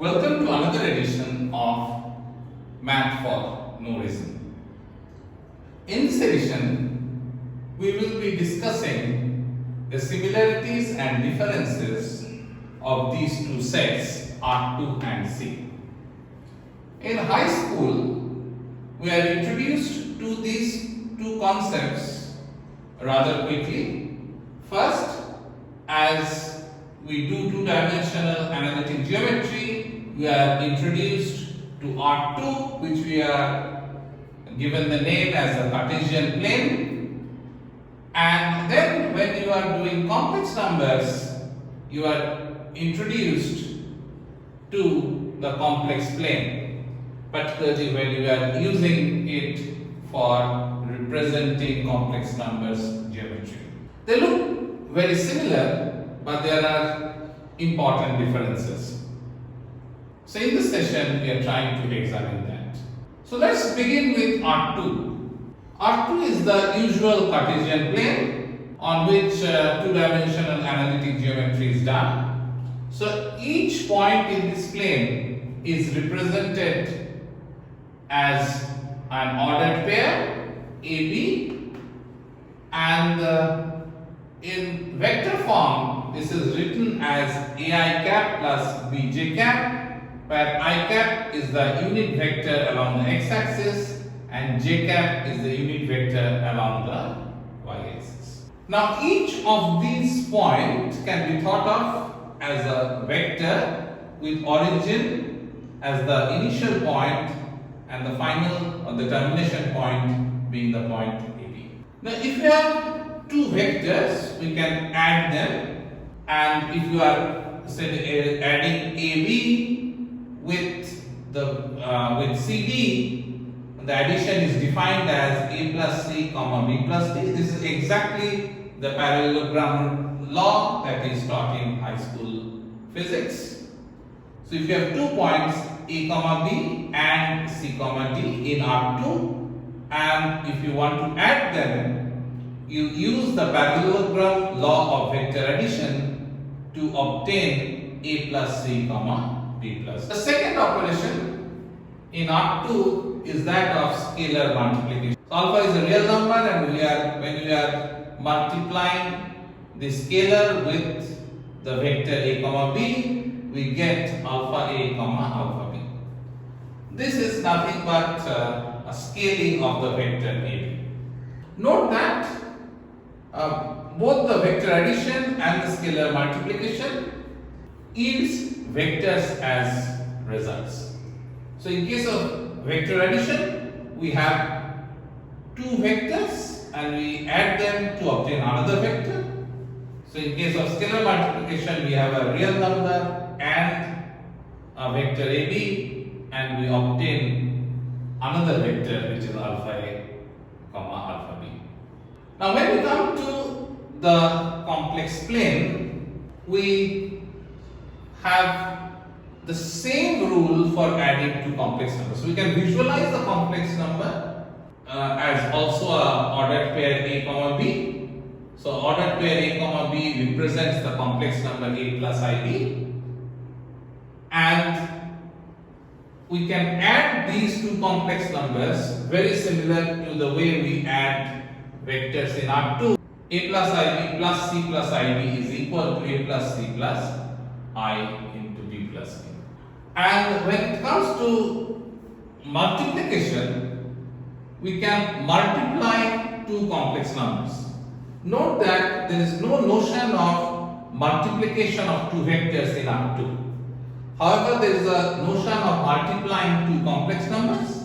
Welcome to another edition of Math for No Reason. In this edition, we will be discussing the similarities and differences of these two sets R2 and C. In high school, we are introduced to these two concepts rather quickly. First, as we do two-dimensional analytic geometry, we are introduced to R2, which we are given the name as a Cartesian plane. And then when you are doing complex numbers, you are introduced to the complex plane, particularly when you are using it for representing complex numbers geometry. They look very similar, but there are important differences. So in this session, we are trying to examine that. So let's begin with R2. R2 is the usual Cartesian plane on which two-dimensional analytic geometry is done. So each point in this plane is represented as an ordered pair AB, and in vector form, this is written as AI cap plus BJ cap, where I cap is the unit vector along the x-axis and j cap is the unit vector along the y-axis. Now each of these points can be thought of as a vector with origin as the initial point and the final or the termination point being the point AB. Now if you have two vectors, we can add them, and if you are adding AB with with CD, the addition is defined as A plus C comma B plus D. This is exactly the parallelogram law that is taught in high school physics. So if you have 2 points A comma B and C comma D in R2, and if you want to add them, you use the parallelogram law of vector addition to obtain A plus C comma B plus. The second operation in R2 is that of scalar multiplication. So alpha is a real number, and when we are multiplying the scalar with the vector A comma B, we get alpha A comma alpha B. This is nothing but a scaling of the vector AB. Note that both the vector addition and the scalar multiplication yields vectors as results. So in case of vector addition, we have two vectors and we add them to obtain another vector. So in case of scalar multiplication, we have a real number and a vector AB, and we obtain another vector which is alpha A comma alpha B. Now when we come to the complex plane, we have the same rule for adding two complex numbers. So we can visualize the complex number as also a ordered pair A comma B. So ordered pair A comma B represents the complex number A plus IB, and we can add these two complex numbers very similar to the way we add vectors in R2. A plus IB plus C plus IB is equal to A plus C plus I into B plus B. And when it comes to multiplication, we can multiply two complex numbers. Note that there is no notion of multiplication of two vectors in R2. However, there is a notion of multiplying two complex numbers,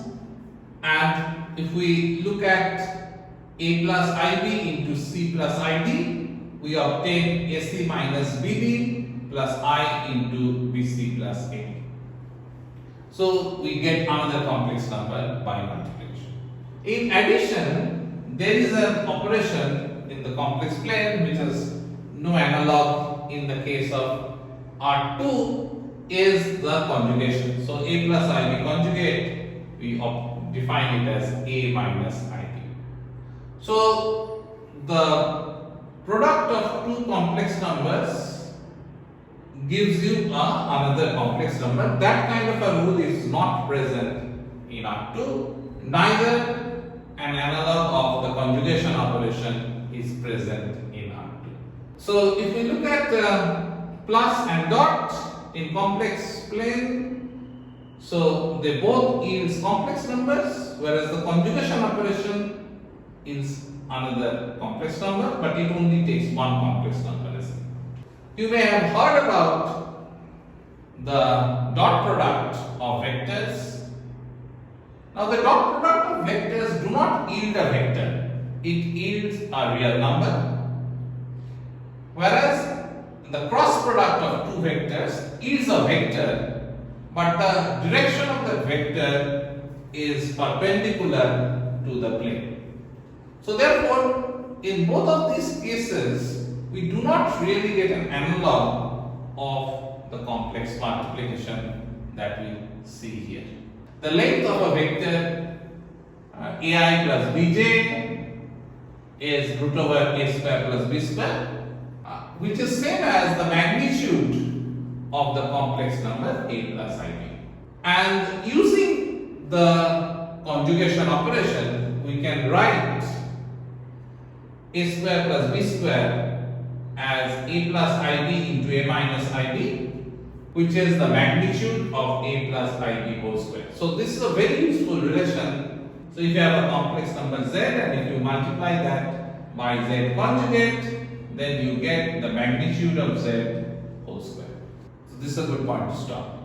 and if we look at A plus IB into C plus ID, we obtain AC minus BD plus I into BC plus AD. So we get another complex number by multiplication. In addition, there is an operation in the complex plane which has no analog in the case of R2, is the conjugation. So A plus IB conjugate, we define it as A minus IB. So the product of two complex numbers gives you another complex number. That kind of a rule is not present in R2. Neither an analog of the conjugation operation is present in R2. So if we look at plus and dot in complex plane, so they both yields complex numbers, whereas the conjugation operation is another complex number, but it only takes one complex number. You may have heard about the dot product of vectors. Now the dot product of vectors do not yield a vector, it yields a real number, whereas the cross product of two vectors yields a vector, but the direction of the vector is perpendicular to the plane. So therefore, in both of these cases, we do not really get an analog of the complex multiplication that we see here. The length of a vector ai plus bj is root over a square plus b square, which is same as the magnitude of the complex number a plus ib. And using the conjugation operation, we can write a square plus b square as a plus ib into a minus ib, which is the magnitude of a plus ib whole square. So this is a very useful relation. So if you have a complex number z and if you multiply that by z conjugate, then you get the magnitude of z whole square. So this is a good point to stop.